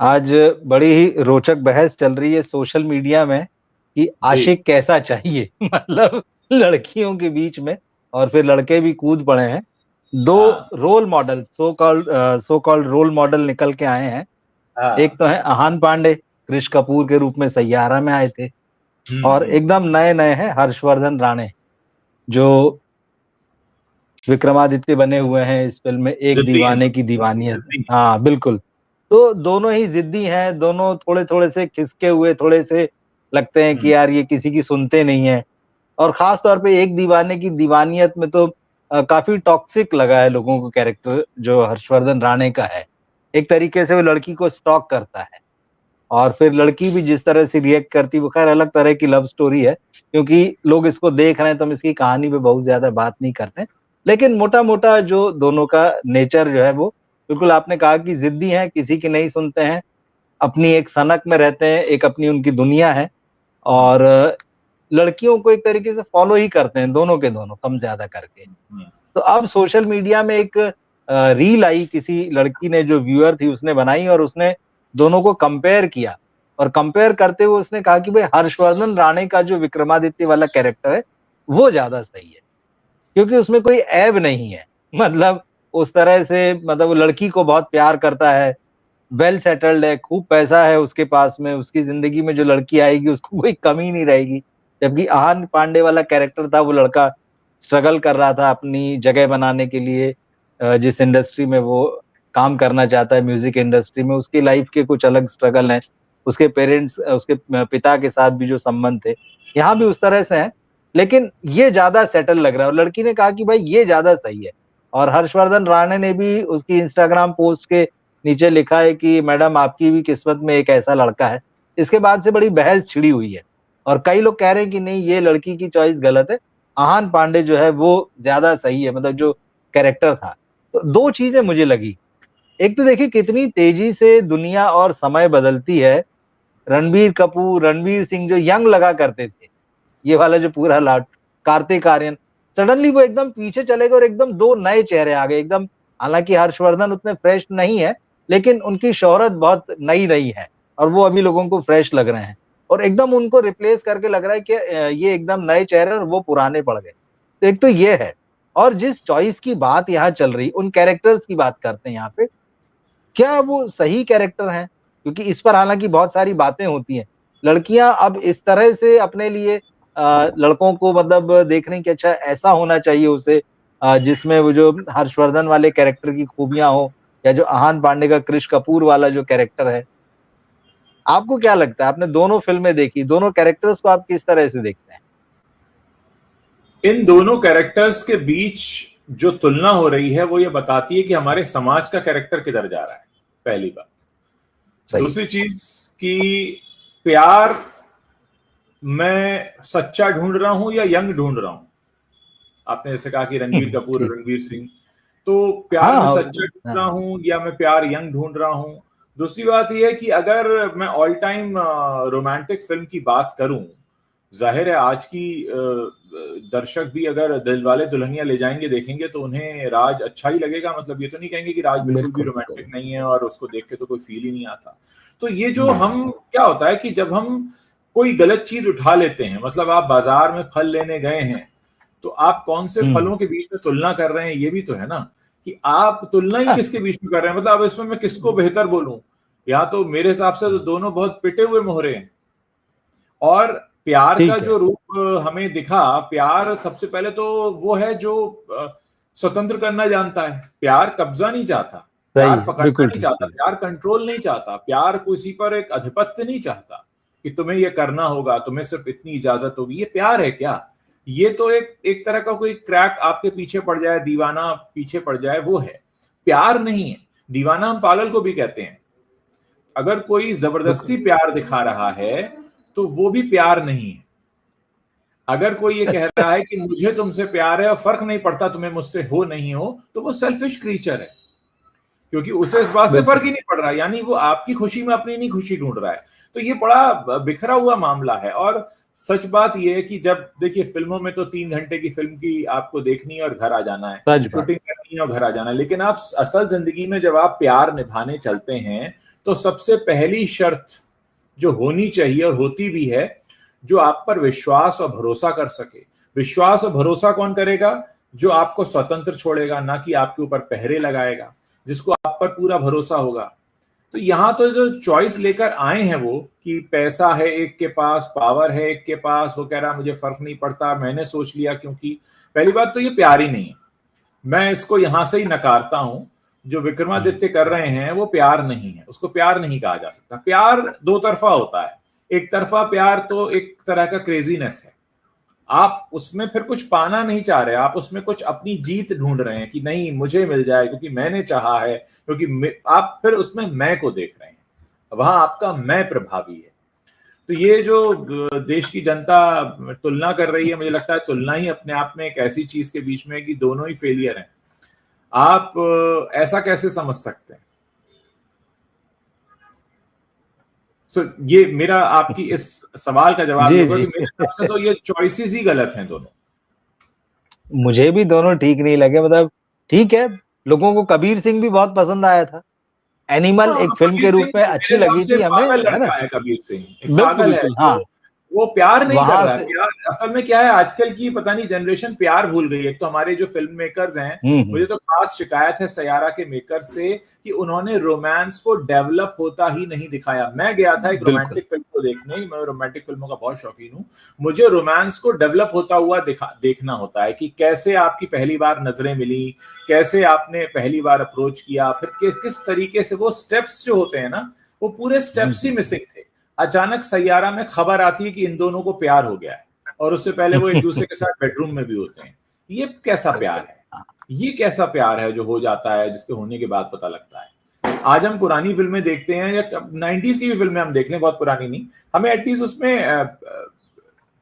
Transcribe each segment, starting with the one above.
आज बड़ी ही रोचक बहस चल रही है सोशल मीडिया में कि जी। आशिक कैसा चाहिए। मतलब लड़कियों के बीच में, और फिर लड़के भी कूद पड़े हैं। दो हाँ, role model, so called role model निकल के आए हैं। एक हाँ। तो है अहान पांडे, कृष कपूर के रूप में सैयारा में आए थे। और हुँ। एकदम नए नए हैं हर्षवर्धन राणे, जो विक्रमादित्य बने हुए हैं इस फिल्म में, एक ज़िद्दी हैं दीवाने की दोनों, दीवानियत। ज़िद्दी। हाँ बिल्कुल। तो दोनों ही जिद्दी हैं, दोनों थोड़े थोड़े से खिसके हुए, थोड़े से लगते हैं कि हुँ। यार ये किसी की सुनते नहीं है। और खास तौर पे एक दीवाने की दीवानियत में तो काफी टॉक्सिक लगा है लोगों को कैरेक्टर जो हर्षवर्धन राणे का है। एक तरीके से वो लड़की को स्टॉक करता है, और फिर लड़की भी जिस तरह से रिएक्ट करती, वो खैर अलग तरह की लव स्टोरी है, क्योंकि लोग इसको देख रहे हैं तो हम इसकी कहानी पे बहुत ज्यादा बात नहीं करते। लेकिन मोटा मोटा जो दोनों का नेचर जो है, वो बिल्कुल आपने कहा कि जिद्दी हैं, किसी की नहीं सुनते हैं, अपनी एक सनक में रहते हैं, एक अपनी उनकी दुनिया है। हुँ, और लड़कियों को एक तरीके से फॉलो ही करते हैं, दोनों के दोनों कम ज्यादा करके। हुँ। तो अब सोशल मीडिया में एक रील आई, किसी लड़की ने, जो व्यूअर थी उसने बनाई, और उसने दोनों को कंपेयर किया। और कंपेयर करते हुए उसने कहा कि भाई हर्षवर्धन राणे का जो विक्रमादित्य वाला कैरेक्टर है वो ज्यादा सही है, क्योंकि उसमें कोई ऐब नहीं है। मतलब उस तरह से, मतलब वो लड़की को बहुत प्यार करता है, वेल सेटल्ड है, खूब पैसा है उसके पास में, उसकी जिंदगी में जो लड़की आएगी उसको कोई कमी नहीं रहेगी। जबकि आहान पांडे वाला कैरेक्टर था, वो लड़का स्ट्रगल कर रहा था अपनी जगह बनाने के लिए। जिस इंडस्ट्री में वो काम करना चाहता है, म्यूजिक इंडस्ट्री में, उसकी लाइफ के कुछ अलग स्ट्रगल हैं। उसके पेरेंट्स, उसके पिता के साथ भी जो संबंध थे, यहाँ भी उस तरह से हैं। लेकिन ये ज्यादा सेटल लग रहा है, और लड़की ने कहा कि भाई ये ज्यादा सही है। और हर्षवर्धन राणे ने भी उसकी इंस्टाग्राम पोस्ट के नीचे लिखा है कि मैडम आपकी भी किस्मत में एक ऐसा लड़का है। इसके बाद से बड़ी बहस छिड़ी हुई है, और कई लोग कह रहे हैं कि नहीं, ये लड़की की चॉइस गलत है, आहान पांडे जो है वो ज्यादा सही है, मतलब जो कैरेक्टर था। तो दो चीजें मुझे लगी। एक तो देखिए कितनी तेजी से दुनिया और समय बदलती है। रणबीर कपूर, रणवीर सिंह जो यंग लगा करते थे, ये वाला जो पूरा लाट, कार्तिक आर्यन, सडनली वो एकदम पीछे चले गए और एकदम दो नए चेहरे आ गए एकदम। हालांकि हर्षवर्धन उतने फ्रेश नहीं है, लेकिन उनकी शोहरत बहुत नई नई है, और वो अभी लोगों को फ्रेश लग रहे हैं। और एकदम उनको रिप्लेस करके लग रहा है कि ये एकदम नए चेहरे और वो पुराने पड़ गए। तो एक तो ये है। और जिस चॉइस की बात यहाँ चल रही, उन कैरेक्टर्स की बात करते हैं यहाँ पे, क्या वो सही कैरेक्टर हैं? क्योंकि इस पर हालांकि बहुत सारी बातें होती हैं। लड़कियां अब इस तरह से अपने लिए लड़कों को मतलब देख रही कि अच्छा ऐसा होना चाहिए उसे, जिसमें वो जो हर्षवर्धन वाले कैरेक्टर की खूबियां हो, या जो आहान पांडे का कृष कपूर वाला जो कैरेक्टर है। आपको क्या लगता है? आपने दोनों फिल्में देखी, दोनों कैरेक्टर्स को आप किस तरह से देखते हैं? इन दोनों कैरेक्टर्स के बीच जो तुलना हो रही है वो ये बताती है कि हमारे समाज का कैरेक्टर किधर जा रहा है, पहली बात। सही। दूसरी चीज कि प्यार मैं सच्चा ढूंढ रहा हूं या यंग ढूंढ रहा हूं। आपने जैसे कहा कि रणबीर कपूर और ठीक। रणवीर सिंह, तो प्यार में हाँ सच्चा ढूंढ रहा हाँ। हूं या मैं प्यार यंग ढूंढ रहा हूं। दूसरी बात यह है कि अगर मैं ऑल टाइम रोमांटिक फिल्म की बात करूं, जाहिर है आज की दर्शक भी अगर दिलवाले दुल्हनिया ले जाएंगे देखेंगे तो उन्हें राज अच्छा ही लगेगा। मतलब ये तो नहीं कहेंगे कि राज बिल्कुल भी बिल्कुल बिल्कुल। रोमांटिक नहीं है और उसको देख के तो कोई फील ही नहीं आता। तो ये जो हम्म। हम क्या होता है कि जब हम कोई गलत चीज उठा लेते हैं, मतलब आप बाजार में फल लेने गए हैं तो आप कौन से हम्म। फलों के बीच में तुलना कर रहे हैं, ये भी तो है ना, कि आप तुलना ही किसके बीच में कर रहे हैं। मतलब अब इसमें मैं किसको बेहतर बोलूं, या तो मेरे हिसाब से तो दोनों बहुत पिटे हुए मोहरे हैं। और प्यार का ठीक है। जो रूप हमें दिखा, प्यार सबसे पहले तो वो है जो स्वतंत्र करना जानता है। प्यार कब्जा नहीं चाहता, सही प्यार है, पकड़ना बिल्कुल नहीं ठीक चाहता, ठीक। प्यार कंट्रोल नहीं चाहता, प्यार किसी पर एक आधिपत्य नहीं चाहता कि तुम्हें ये करना होगा, तुम्हें सिर्फ इतनी इजाजत होगी। ये प्यार है क्या? ये तो एक एक तरह का कोई क्रैक आपके पीछे पड़ जाए, दीवाना पीछे पड़ जाए, वो है प्यार नहीं है। दीवाना हम पागल को भी कहते हैं। अगर कोई जबरदस्ती बिल्कुल। प्यार दिखा रहा है तो वो भी प्यार नहीं है। अगर कोई ये कह रहा है कि मुझे तुमसे प्यार है और फर्क नहीं पड़ता तुम्हें मुझसे हो नहीं हो, तो वो सेल्फिश क्रीचर है, क्योंकि उसे इस बात से फर्क बिल्कुल। ही नहीं पड़ रहा, यानी वो आपकी खुशी में अपनी नहीं खुशी ढूंढ रहा है। तो ये बड़ा बिखरा हुआ मामला है। और सच बात यह है कि जब देखिए फिल्मों में तो 3 घंटे की फिल्म की आपको देखनी है और घर आ जाना है, सच बात। शूटिंग करनी है और घर आ जाना है। लेकिन आप असल जिंदगी में जब आप प्यार निभाने चलते हैं तो सबसे पहली शर्त जो होनी चाहिए और होती भी है, जो आप पर विश्वास और भरोसा कर सके। विश्वास और भरोसा कौन करेगा? जो आपको स्वतंत्र छोड़ेगा, ना कि आपके ऊपर पहरे लगाएगा, जिसको आप पर पूरा भरोसा होगा। तो यहां तो जो चॉइस लेकर आए हैं वो, कि पैसा है एक के पास, पावर है एक के पास, वो कह रहा मुझे फर्क नहीं पड़ता, मैंने सोच लिया। क्योंकि पहली बात तो ये प्यार ही नहीं है, मैं इसको यहां से ही नकारता हूं। जो विक्रमादित्य कर रहे हैं वो प्यार नहीं है, उसको प्यार नहीं कहा जा सकता। प्यार दो तरफा होता है। एक तरफा प्यार तो एक तरह का क्रेजीनेस है, आप उसमें फिर कुछ पाना नहीं चाह रहे, आप उसमें कुछ अपनी जीत ढूंढ रहे हैं कि नहीं मुझे मिल जाए क्योंकि मैंने चाहा है, क्योंकि आप फिर उसमें मैं को देख रहे हैं, वहां आपका मैं प्रभावी है। तो ये जो देश की जनता तुलना कर रही है, मुझे लगता है तुलना ही अपने आप में एक ऐसी चीज के बीच में कि दोनों ही फेलियर हैं। आप ऐसा कैसे समझ सकते हैं? ये मेरा आपकी इस सवाल का जवाब होगा कि मेरे हिसाब से तो ये चॉइसेस ही गलत हैं दोनों। मुझे भी दोनों ठीक नहीं लगे। मतलब ठीक है, लोगों को कबीर सिंह भी बहुत पसंद आया था, एनिमल एक फिल्म के रूप में अच्छी लगी थी हमें, है ना? है कबीर सिंह, एक बिल्कुल पागल है। बिल्कुल, हाँ। वो प्यार नहीं कर रहा है। से प्यार असल में क्या है, आजकल की पता नहीं जनरेशन प्यार भूल गई है। एक तो हमारे जो फिल्म मेकर्स हैं, मुझे तो खास शिकायत है सैयारा के मेकर से कि उन्होंने रोमांस को डेवलप होता ही नहीं दिखाया। मैं गया था एक रोमांटिक फिल्म को देखने, मैं रोमांटिक फिल्मों का बहुत शौकीन हूँ। मुझे रोमांस को डेवलप होता हुआ देखना होता है कि कैसे आपकी पहली बार नजरें मिली, कैसे आपने पहली बार अप्रोच किया, फिर किस तरीके से वो स्टेप्स जो होते हैं ना, वो पूरे स्टेप्स ही मिसिंग थे। अचानक सैयारा में खबर आती है कि इन दोनों को प्यार हो गया है, और उससे पहले वो एक दूसरे के साथ बेडरूम में भी होते हैं। ये कैसा प्यार है? ये कैसा प्यार है जो हो जाता है, जिसके होने के बाद पता लगता है? आज हम पुरानी फिल्में देखते हैं, या 90s की भी फिल्में हम देख लें, बहुत पुरानी नहीं, हमें एटलीस्ट उसमें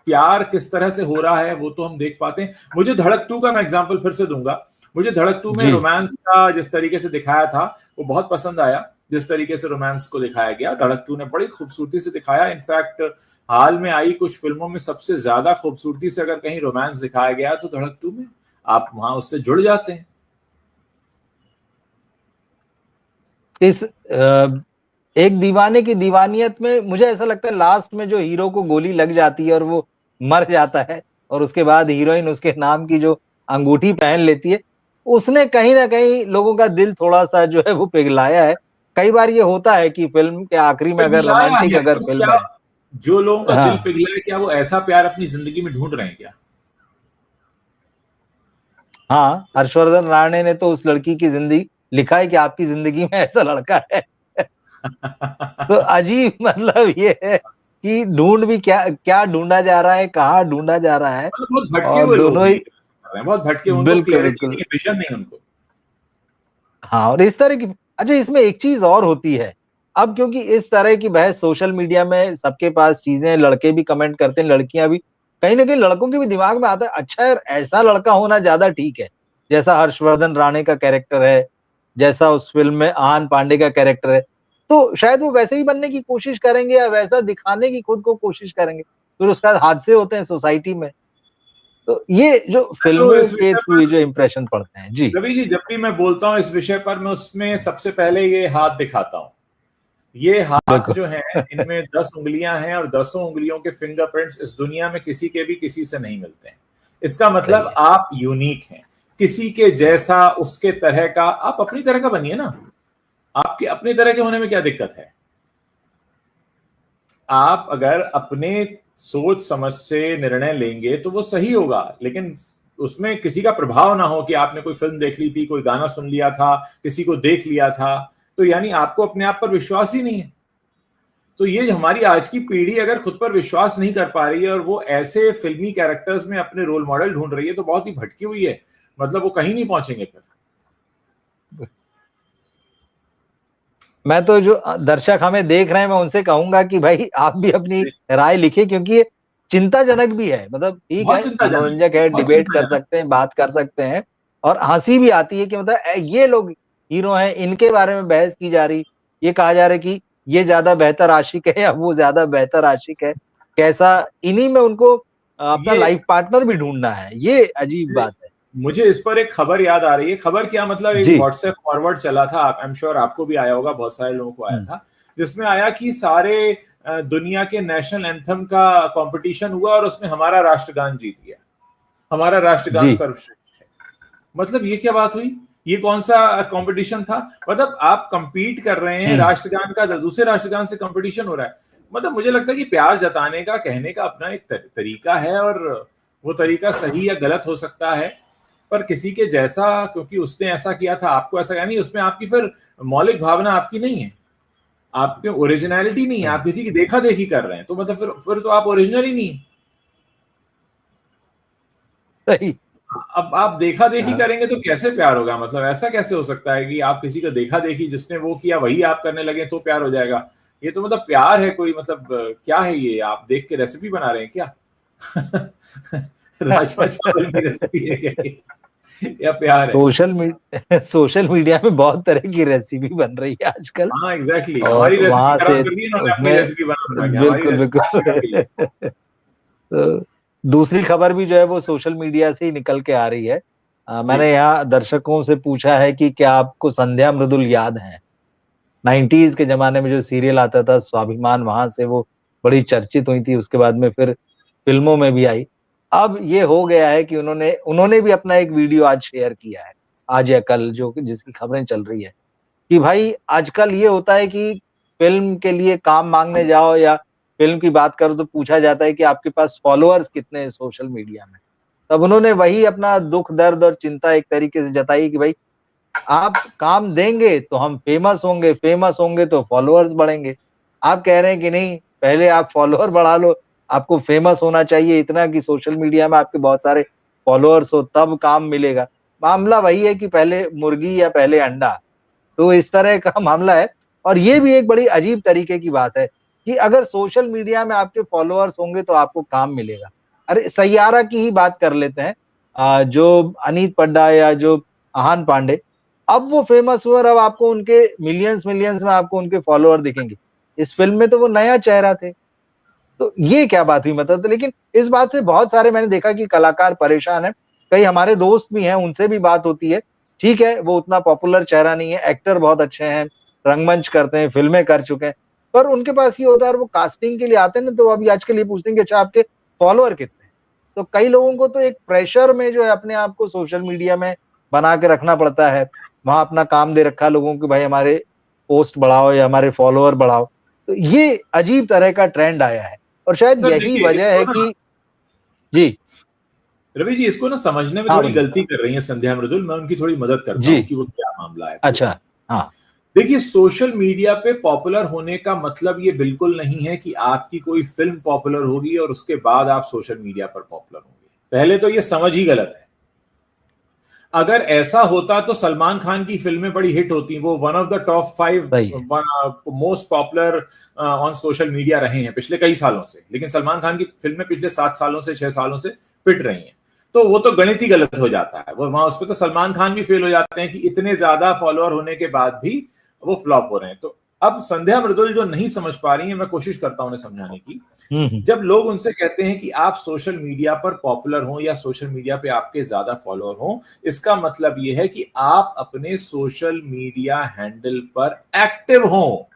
प्यार किस तरह से हो रहा है वो तो हम देख पाते हैं। मुझे धड़क 2 का मैं एग्जांपल फिर से दूंगा। मुझे धड़क 2 में रोमांस का जिस तरीके से दिखाया था वो बहुत पसंद आया। जिस तरीके से रोमांस को दिखाया गया, धड़क 2 ने बड़ी खूबसूरती से दिखाया। इनफैक्ट हाल में आई कुछ फिल्मों में सबसे ज्यादा खूबसूरती से अगर कहीं रोमांस दिखाया गया तो धड़क 2 में, आप वहां उससे जुड़ जाते हैं। इस एक दीवाने की दीवानियत में मुझे ऐसा लगता है लास्ट में जो हीरो को गोली लग जाती है और वो मर जाता है, और उसके बाद हीरोइन उसके नाम की जो अंगूठी पहन लेती है, उसने कहीं ना कहीं लोगों का दिल थोड़ा सा जो है वो पिघलाया है। कई बार ये होता है कि फिल्म के आखिरी में अगर रोमांटिक अगर तो फिल्म क्या है, जो लोगों का दिल हाँ पिघला है, क्या वो ऐसा प्यार अपनी जिंदगी में ढूंढ रहे हैं क्या? हाँ, हर्षवर्धन राणे ने तो उस लड़की की जिंदगी लिखा है कि आपकी जिंदगी में ऐसा लड़का है। तो अजीब मतलब ये है कि ढूंढ भी क्या क्या ढूंढा जा रहा है, कहाँ ढूंढा जा रहा है। बहुत भटके और हुए लोग दोनों हैं, ही बहुत भटके, उनको बिल्कुल क्लैरिटी बिल्कुल, नहीं है, विजन नहीं उनको। हाँ। और इस तरह की, अच्छा इसमें एक चीज और होती है अब, क्योंकि इस तरह की बहस सोशल मीडिया में सबके पास चीजें, लड़के भी कमेंट करते हैं, लड़कियां भी, कहीं ना कहीं लड़कों के भी दिमाग में आता है अच्छा यार ऐसा लड़का होना ज्यादा ठीक है, जैसा हर्षवर्धन राणे का कैरेक्टर है, जैसा उस फिल्म में आहान पांडे का कैरेक्टर है, तो शायद वो वैसे ही बनने की कोशिश करेंगे या वैसा दिखाने की खुद को कोशिश करेंगे। फिर उसके बाद हादसे होते हैं सोसाइटी में। तो ये जो तो फिल्मों इस के विषय थ्रू जो इम्प्रेशन पड़ते हैं, जी रवि जी, जब भी मैं बोलता हूँ इस विषय पर, मैं उसमें सबसे पहले ये हाथ दिखाता हूँ। ये हाथ बिल्कुल। जो हैं, इनमें 10 उंगलियां हैं, और 10 उंगलियों के फिंगरप्रिंट्स इस दुनिया में किसी के भी किसी से नहीं मिलते हैं। इसका मतलब आप यूनिक हैं, किसी के जैसा, उसके तरह का, आप अपनी तरह का बनिए ना। आपके अपनी तरह के होने में क्या दिक्कत है? आप अगर अपने सोच समझ से निर्णय लेंगे तो वो सही होगा, लेकिन उसमें किसी का प्रभाव ना हो कि आपने कोई फिल्म देख ली थी, कोई गाना सुन लिया था, किसी को देख लिया था, तो यानी आपको अपने आप पर विश्वास ही नहीं है। तो ये हमारी आज की पीढ़ी अगर खुद पर विश्वास नहीं कर पा रही है और वो ऐसे फिल्मी कैरेक्टर्स में अपने रोल मॉडल ढूंढ रही है, तो बहुत ही भटकी हुई है। मतलब वो कहीं नहीं पहुंचेंगे फिर। मैं तो जो दर्शक हमें देख रहे हैं, मैं उनसे कहूंगा कि भाई आप भी अपनी राय लिखिए, क्योंकि ये चिंताजनक भी है। मतलब ठीक है, बहुत चिंताजनक, मनोरंजक है, बहुत डिबेट कर चिंताजनक। सकते हैं, बात कर सकते हैं, और हंसी भी आती है कि मतलब ये लोग हीरो हैं, इनके बारे में बहस की जा रही, ये कहा जा रहा है कि ये ज्यादा बेहतर आशिक है या वो ज्यादा बेहतर आशिक है, कैसा, इन्हीं में उनको अपना ये लाइफ पार्टनर भी ढूंढना है। ये अजीब बात है। मुझे इस पर एक खबर याद आ रही है। खबर क्या, मतलब एक जी। व्हाट्सएप फॉरवर्ड चला था, आई एम श्योर आपको भी आया होगा, बहुत सारे लोगों को आया था, जिसमें आया कि सारे दुनिया के नेशनल एंथम का कंपटीशन हुआ और उसमें हमारा राष्ट्रगान जीत गया, हमारा राष्ट्रगान जी। सर्वश्रेष्ठ है। मतलब ये क्या बात हुई, ये कौन सा कंपटीशन था? मतलब आप कंपीट कर रहे हैं, राष्ट्रगान का दूसरे राष्ट्रगान से कंपटीशन हो रहा है। मतलब मुझे लगता है कि प्यार जताने का, कहने का अपना एक तरीका है, और वो तरीका सही या गलत हो सकता है, पर किसी के जैसा, क्योंकि उसने ऐसा किया था आपको ऐसा, नहीं उसमें आपकी फिर मौलिक भावना आपकी नहीं है, आपकी ओरिजिनलिटी नहीं है, आप किसी की देखा देखी कर रहे हैं, तो मतलब फिर तो आप ओरिजिनल ही नहीं। सही। अब आप देखा देखी करेंगे तो कैसे प्यार होगा? मतलब ऐसा कैसे हो सकता है कि आप किसी को देखा देखी, जिसने वो किया वही आप करने लगे तो प्यार हो जाएगा? ये तो मतलब प्यार है कोई, मतलब क्या है ये? आप देख के रेसिपी बना रहे हैं क्या? राजमा चावल की रेसिपी है क्या ये? या प्यार है? सोशल मीडिया में बहुत तरह की रेसिपी बन रही है आजकल, हाँ एग्जैक्टली, और हमारी रेसिपी वहां खराब से कर दी इन्होंने, अपनी उसमें रेसिपी बना बना के हमारी बिल्कुल रेसिपी बिगड़ गई। बिल्कुल। तो दूसरी खबर भी जो है वो सोशल मीडिया से ही निकल के आ रही है। जी मैंने यहाँ दर्शकों से पूछा है कि क्या आपको संध्या मृदुल याद है? 90s के जमाने में जो सीरियल आता था स्वाभिमान, वहां से वो बड़ी चर्चित हुई थी, उसके बाद में फिर फिल्मों में भी आई। अब ये हो गया है कि उन्होंने उन्होंने भी अपना एक वीडियो आज शेयर किया है, आज या कल, जो जिसकी खबरें चल रही है कि भाई आजकल ये होता है कि फिल्म के लिए काम मांगने जाओ या फिल्म की बात करो तो पूछा जाता है कि आपके पास फॉलोअर्स कितने हैं सोशल मीडिया में। तब उन्होंने वही अपना दुख दर्द और चिंता एक तरीके से जताई कि भाई आप काम देंगे तो हम फेमस होंगे तो फॉलोअर्स बढ़ेंगे। आप कह रहे हैं कि नहीं, पहले आप फॉलोअर बढ़ा लो, आपको फेमस होना चाहिए इतना कि सोशल मीडिया में आपके बहुत सारे फॉलोअर्स हो तब काम मिलेगा। मामला वही है कि पहले मुर्गी या पहले अंडा, तो इस तरह का मामला है। और ये भी एक बड़ी अजीब तरीके की बात है कि अगर सोशल मीडिया में आपके फॉलोअर्स होंगे तो आपको काम मिलेगा। अरे सैयारा की ही बात कर लेते हैं, जो अनीत पड्डा या जो आहान पांडे, अब वो फेमस हुए और अब आपको उनके मिलियंस मिलियंस में आपको उनके फॉलोअर दिखेंगे। इस फिल्म में तो वो नया चेहरा थे, तो ये क्या बात हुई मतलब? तो लेकिन इस बात से बहुत सारे मैंने देखा कि कलाकार परेशान हैं। कई हमारे दोस्त भी हैं, उनसे भी बात होती है। ठीक है, वो उतना पॉपुलर चेहरा नहीं है, एक्टर बहुत अच्छे हैं, रंगमंच करते हैं, फिल्में कर चुके हैं, पर उनके पास ये होता है और वो कास्टिंग के लिए आते हैं ना, तो अभी आजकल ये पूछते हैं कि अच्छा आपके फॉलोअर कितने हैं? तो कई लोगों को तो एक प्रेशर में जो है अपने आप को सोशल मीडिया में बना के रखना पड़ता है। वहां अपना काम दे रखा है लोगों को, भाई हमारे पोस्ट बढ़ाओ या हमारे फॉलोअर बढ़ाओ। तो ये अजीब तरह का ट्रेंड आया है और शायद सर यही देखिए, वजह इसको है ना कि जी। रवि जी, इसको ना समझने में हाँ थोड़ी बोलिए। गलती कर रही है संध्या मृदुल, मैं उनकी थोड़ी मदद करता जी। हूँ कि वो क्या मामला है पूरा। अच्छा। हाँ। देखिए, सोशल मीडिया पे पॉपुलर होने का मतलब ये बिल्कुल नहीं है कि आपकी कोई फिल्म पॉपुलर होगी और उसके बाद आप सोशल मीडिया पर पॉपुलर होंगे। पहले तो ये समझ ही गलत है। अगर ऐसा होता तो सलमान खान की फिल्में बड़ी हिट होती, वो वन ऑफ द टॉप 5 सही है। Most popular on social media रहे हैं पिछले कई सालों से। लेकिन सलमान खान की फिल्में पिछले 7 सालों से 6 सालों से पिट रही हैं, तो वो तो गणित ही गलत हो जाता है। वो वहां उस पर तो सलमान खान भी फेल हो जाते हैं कि इतने ज्यादा फॉलोअर होने के बाद भी वो फ्लॉप हो रहे हैं। तो अब संध्या मृदुल जो नहीं समझ पा रही है, मैं कोशिश करता हूं उन्हें समझाने की। हम्म। जब लोग उनसे कहते हैं कि आप सोशल मीडिया पर पॉपुलर हो या सोशल मीडिया पे आपके ज्यादा फॉलोअर हो, इसका मतलब यह है कि आप अपने सोशल मीडिया हैंडल पर एक्टिव हो।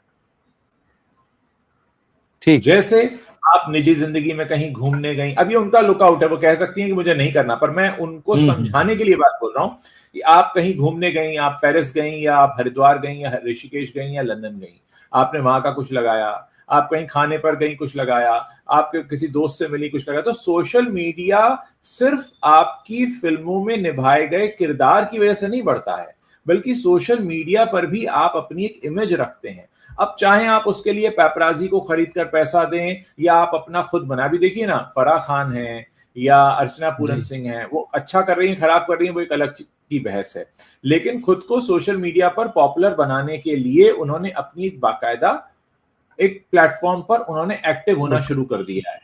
ठीक। जैसे आप निजी जिंदगी में कहीं घूमने गई, अब ये उनका लुकआउट है, वो कह सकती हैं कि मुझे नहीं करना, पर मैं उनको समझाने के लिए बात बोल रहा हूं कि आप कहीं घूमने गई, आप पेरिस गई या आप हरिद्वार गई या ऋषिकेश गई या लंदन गई, आपने वहां का कुछ लगाया, आप कहीं खाने पर गई कुछ लगाया, आपके किसी दोस्त से मिली कुछ लगाया, तो सोशल मीडिया सिर्फ आपकी फिल्मों में निभाए गए किरदार की वजह से नहीं बढ़ता है, बल्कि सोशल मीडिया पर भी आप अपनी एक इमेज रखते हैं। अब चाहे आप उसके लिए पैपराजी को खरीद कर पैसा दें या आप अपना खुद बना, भी देखिए ना, फराह खान है या अर्चना पूरन सिंह है, वो अच्छा कर रही है खराब कर रही है वो एक अलग की बहस है, लेकिन खुद को सोशल मीडिया पर पॉपुलर बनाने के लिए उन्होंने अपनी एक बाकायदा एक प्लेटफॉर्म पर उन्होंने एक्टिव होना शुरू कर दिया है।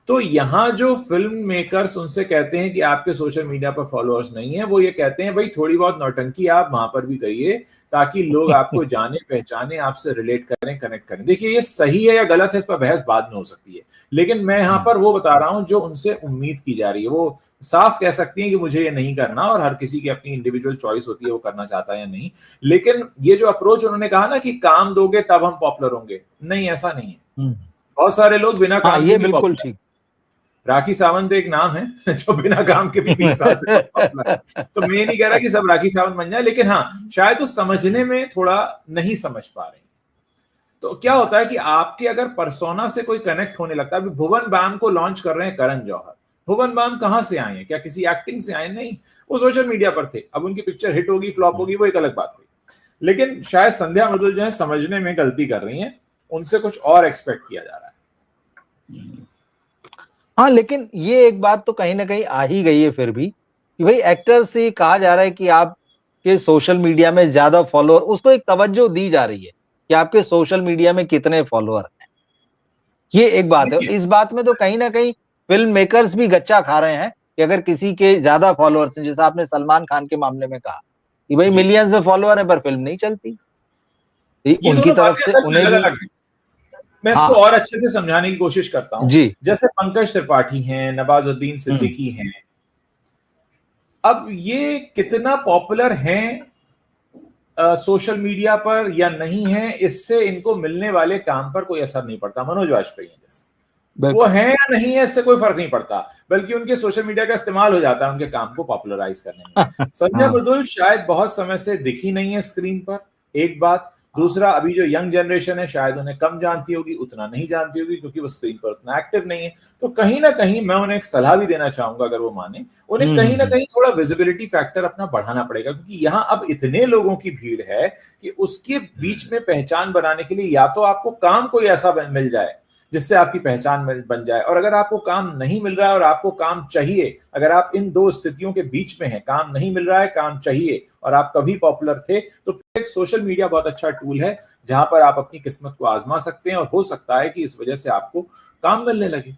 तो यहाँ जो फिल्म मेकर्स उनसे कहते हैं कि आपके सोशल मीडिया पर फॉलोअर्स नहीं है, वो ये कहते हैं भाई थोड़ी बहुत नौटंकी आप वहां पर भी करिए ताकि लोग आपको जाने पहचाने, आपसे रिलेट करें, कनेक्ट करें। देखिए ये सही है या गलत है इस पर बहस बाद में हो सकती है, लेकिन मैं यहाँ पर वो बता रहा हूं जो उनसे उम्मीद की जा रही है। वो साफ कह सकती हैं कि मुझे ये नहीं करना, और हर किसी की अपनी इंडिविजुअल चॉइस होती है वो करना चाहता है या नहीं। लेकिन ये जो अप्रोच उन्होंने कहा ना कि काम दोगे तब हम पॉपुलर होंगे, नहीं, ऐसा नहीं है। बहुत सारे लोग बिना काम के भी पॉपुलर हैं। राखी सावंत एक नाम है जो बिना काम के भी 20 साल से पॉपुलर है। तो मैं नहीं कह रहा कि सब राखी सावंत बन जाए, लेकिन हाँ शायद वो समझने में थोड़ा नहीं समझ पा रहे हैं। तो क्या होता है कि आपके अगर पर्सोना से कोई कनेक्ट होने लगता है, अभी भुवन बाम को लॉन्च कर रहे हैं करण जौहर। भुवन बाम कहां से आए हैं? क्या किसी एक्टिंग से आए? नहीं, वो सोशल मीडिया पर थे। अब उनकी पिक्चर हिट होगी फ्लॉप होगी वो एक अलग बात हुई, लेकिन शायद संध्या मृदुल जो है समझने में गलती कर रही हैं, उनसे कुछ और एक्सपेक्ट किया जा रहा है। हाँ, लेकिन ये एक बात तो कहीं ना कहीं आ ही गई है फिर भी कि भाई एक्टर से कहा जा रहा है कि आपके सोशल मीडिया में ज्यादा फॉलोअर, उसको एक तवज्जो दी जा रही है कि आपके सोशल मीडिया में कितने फॉलोअर हैं। ये एक बात है। इस बात में तो कहीं ना कहीं फिल्म मेकर्स भी गच्चा खा रहे हैं कि अगर किसी के ज्यादा फॉलोअर्स हैं, जैसा आपने सलमान खान के मामले में कहा कि भाई मिलियंस में फॉलोअर है पर फिल्म नहीं चलती, उनकी तरफ से उन्हें भी। मैं इसको और अच्छे से समझाने की कोशिश करता हूं। जैसे पंकज त्रिपाठी हैं, नवाजुद्दीन सिद्दीकी हैं, अब ये कितना पॉपुलर हैं सोशल मीडिया पर या नहीं है, इससे इनको मिलने वाले काम पर कोई असर नहीं पड़ता। मनोज वाजपेयी जैसे वो है या नहीं है, इससे कोई फर्क नहीं पड़ता, बल्कि उनके सोशल मीडिया का इस्तेमाल हो जाता है उनके काम को पॉपुलराइज करने में। संध्या मृदुल शायद बहुत समय से दिखी नहीं है स्क्रीन पर, एक बात। दूसरा, अभी जो यंग जनरेशन है शायद उन्हें कम जानती होगी, उतना नहीं जानती होगी क्योंकि वो स्क्रीन पर उतना एक्टिव नहीं है। तो कहीं ना कहीं मैं उन्हें एक सलाह भी देना चाहूंगा, अगर वो माने, उन्हें कहीं ना कहीं थोड़ा विजिबिलिटी फैक्टर अपना बढ़ाना पड़ेगा, क्योंकि यहाँ अब इतने लोगों की भीड़ है कि उसके बीच में पहचान बनाने के लिए या तो आपको काम कोई ऐसा मिल जाए जिससे आपकी पहचान बन जाए, और अगर आपको काम नहीं मिल रहा है और आपको काम चाहिए, अगर आप इन दो स्थितियों के बीच में हैं, काम नहीं मिल रहा है, काम चाहिए, और आप कभी पॉपुलर थे, तो एक सोशल मीडिया बहुत अच्छा टूल है जहां पर आप अपनी किस्मत को आजमा सकते हैं, और हो सकता है कि इस वजह से आपको काम मिलने लगे।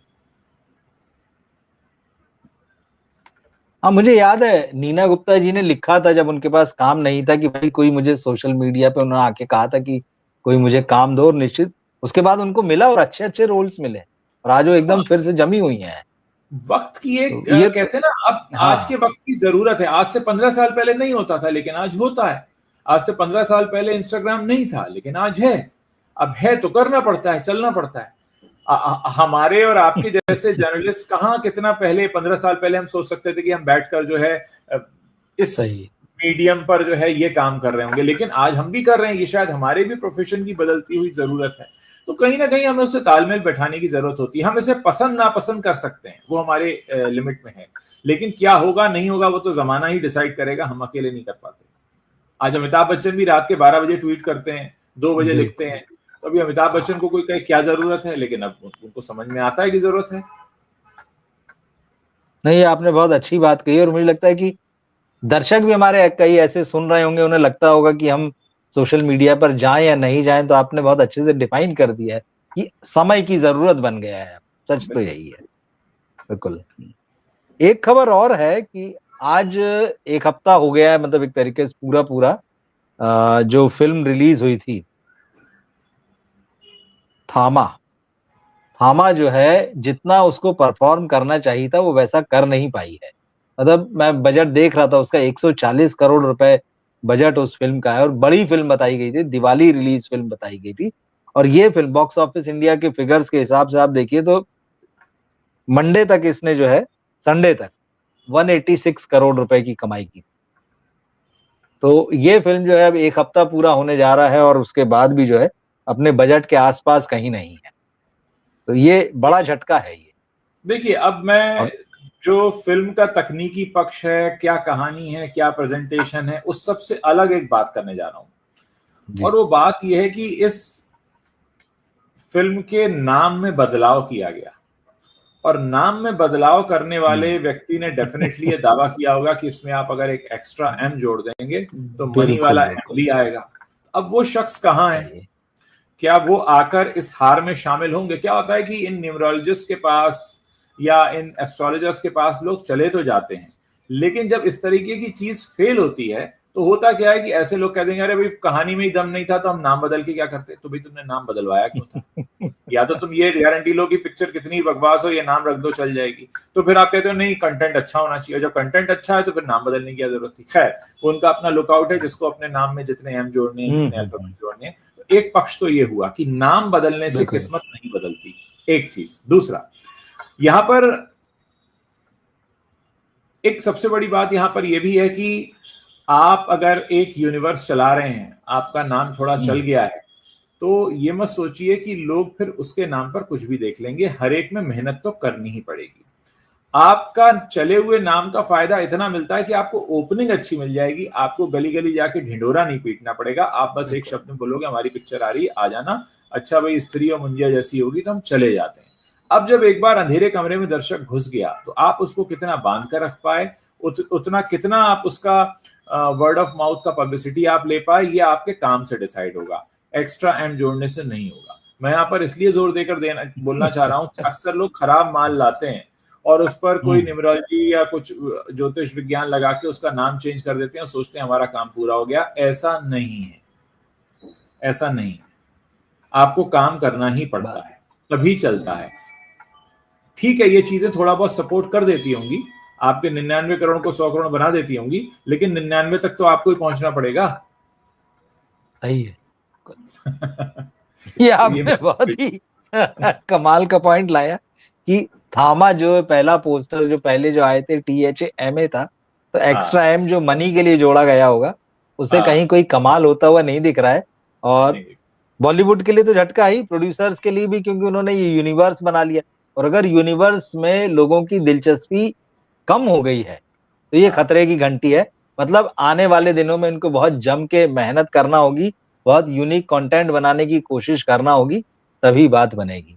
हाँ, मुझे याद है नीना गुप्ता जी ने लिखा था जब उनके पास काम नहीं था कि भाई कोई मुझे सोशल मीडिया पे, उन्होंने आके कहा था कि कोई मुझे काम दो, और निश्चित उसके बाद उनको मिला और अच्छे अच्छे रोल्स मिले, और आज वो एकदम फिर से जमी हुई हैं। वक्त की एक तो कहते हैं ना, अब आज के वक्त की जरूरत है। आज से 15 साल पहले नहीं होता था लेकिन आज होता है। आज से 15 साल पहले इंस्टाग्राम नहीं था लेकिन आज है। अब है तो करना पड़ता है, चलना पड़ता है। हमारे और आपके जैसे जर्नलिस्ट कहाँ कितना पहले 15 साल पहले हम सोच सकते थे कि हम बैठकर जो है इस मीडियम पर जो है ये काम कर रहे होंगे, लेकिन आज हम भी कर रहे हैं। ये शायद हमारे भी प्रोफेशन की बदलती हुई जरूरत है। तो कहीं ना कहीं हमें उससे तालमेल बैठाने की जरूरत होती है। हम इसे पसंद नापसंद कर सकते हैं, वो हमारे लिमिट में है, लेकिन क्या होगा नहीं होगा वो तो जमाना ही डिसाइड करेगा, हम अकेले नहीं कर पाते। आज अमिताभ बच्चन भी रात के 12 बजे ट्वीट करते हैं, 2 बजे लिखते हैं। तो अभी अमिताभ बच्चन को कोई कहे क्या जरूरत है, लेकिन अब उनको समझ में आता है कि जरूरत है। नहीं, आपने बहुत अच्छी बात कही, और मुझे लगता है कि दर्शक भी हमारे कई ऐसे सुन रहे होंगे, उन्हें लगता होगा कि हम सोशल मीडिया पर जाएं या नहीं जाएं। तो आपने बहुत अच्छे से डिफाइन कर दिया है कि समय की जरूरत बन गया है। सच तो यही है, बिल्कुल। एक खबर और है कि आज 1 हफ्ता हो गया है, मतलब एक तरीके से पूरा जो फिल्म रिलीज हुई थी थामा जो है, जितना उसको परफॉर्म करना चाहिए था वो वैसा कर नहीं पाई है। मतलब मैं बजट देख रहा था, उसका 140 करोड़ रुपए बजट उस फिल्म का है, और बड़ी फिल्म बताई गई थी, दिवाली रिलीज फिल्म बताई गई थी। और ये फिल्म बॉक्स ऑफिस इंडिया के फिगर्स के हिसाब से आप देखिए तो मंडे तक इसने जो है, संडे तक 186 करोड़ रुपए की कमाई की। तो ये फिल्म जो है अब 1 हफ्ता पूरा होने जा रहा है और उसके बाद भी जो है अपने बजट के आसपास कहीं नहीं है। तो ये बड़ा झटका है। ये देखिए, अब मैं जो फिल्म का तकनीकी पक्ष है, क्या कहानी है, क्या प्रेजेंटेशन है, उस सब से अलग एक बात करने जा रहा हूं। और वो बात यह है कि इस फिल्म के नाम में बदलाव किया गया, और नाम में बदलाव करने वाले व्यक्ति ने डेफिनेटली ये दावा किया होगा कि इसमें आप अगर एक एक्स्ट्रा एम जोड़ देंगे तो मनी वाला एम आएगा। अब वो शख्स कहाँ है? क्या वो आकर इस हार में शामिल होंगे? क्या होता है कि इन न्यूमरोलॉजिस्ट के पास या इन एस्ट्रोलॉजर्स के पास लोग चले तो जाते हैं, लेकिन जब इस तरीके की चीज फेल होती है तो होता क्या है कि ऐसे लोग कह देंगे अरे भाई कहानी में ही दम नहीं था तो हम नाम बदल के क्या करते। तो भाई तुमने नाम बदलवाया क्यों था? या तो तुम ये गारंटी लो कि पिक्चर कितनी बकवास हो, ये नाम रख दो चल जाएगी, तो फिर आप कहते हो नहीं कंटेंट अच्छा होना चाहिए। जब कंटेंट अच्छा है तो फिर नाम बदलने की जरूरत थी। खैर उनका अपना लुकआउट है, जिसको अपने नाम में जितने एम जोड़ने हैं, जितने अल्फाबेट जोड़ने हैं। तो एक पक्ष तो ये हुआ कि नाम बदलने से किस्मत नहीं बदलती, एक चीज। दूसरा, यहां पर एक सबसे बड़ी बात यहां पर यह भी है कि आप अगर एक यूनिवर्स चला रहे हैं, आपका नाम थोड़ा चल गया है, तो ये मत सोचिए कि लोग फिर उसके नाम पर कुछ भी देख लेंगे। हर एक में मेहनत तो करनी ही पड़ेगी। आपका चले हुए नाम का फायदा इतना मिलता है कि आपको ओपनिंग अच्छी मिल जाएगी, आपको गली गली जाके ढिंडोरा नहीं पीटना पड़ेगा। आप बस एक शब्द में बोलोगे हमारी पिक्चर आ रही है, आ जाना। अच्छा भाई स्त्री और मुंजिया जैसी होगी तो हम चले जाते हैं। अब जब एक बार अंधेरे कमरे में दर्शक घुस गया तो आप उसको कितना बांध कर रख पाए, उतना कितना आप उसका वर्ड ऑफ माउथ का पब्लिसिटी आप ले पाए, ये आपके काम से डिसाइड होगा, एक्स्ट्रा एम जोड़ने से नहीं होगा। मैं यहाँ पर इसलिए जोर देकर बोलना चाह रहा हूँ कि अक्सर लोग खराब माल लाते हैं और उस पर कोई न्यूमरोलॉजी या कुछ ज्योतिष विज्ञान लगा के उसका नाम चेंज कर देते हैं और सोचते हैं हमारा काम पूरा हो गया। ऐसा नहीं है, ऐसा नहीं। आपको काम करना ही पड़ता है, तभी चलता है। ठीक है, ये चीजें थोड़ा बहुत सपोर्ट कर देती होंगी, आपके 99 करोड़ को 100 करोड़ बना देती होंगी, लेकिन 99 तक तो आपको ही पहुंचना पड़ेगा। सही है। ये आपने बहुत ही कमाल का पॉइंट लाया कि थामा जो पहला पोस्टर जो पहले जो आए थे THMA था, तो एक्स्ट्रा एम जो मनी के लिए जोड़ा गया होगा, उसे कहीं कोई कमाल होता हुआ नहीं दिख रहा है। और बॉलीवुड के लिए तो झटका ही, प्रोड्यूसर्स के लिए भी, क्योंकि उन्होंने ये यूनिवर्स बना लिया। और अगर यूनिवर्स में लोगों की दिलचस्पी कम हो गई है तो ये खतरे की घंटी है। मतलब आने वाले दिनों में इनको बहुत जम के मेहनत करना होगी, बहुत यूनिक कंटेंट बनाने की कोशिश करना होगी, तभी बात बनेगी।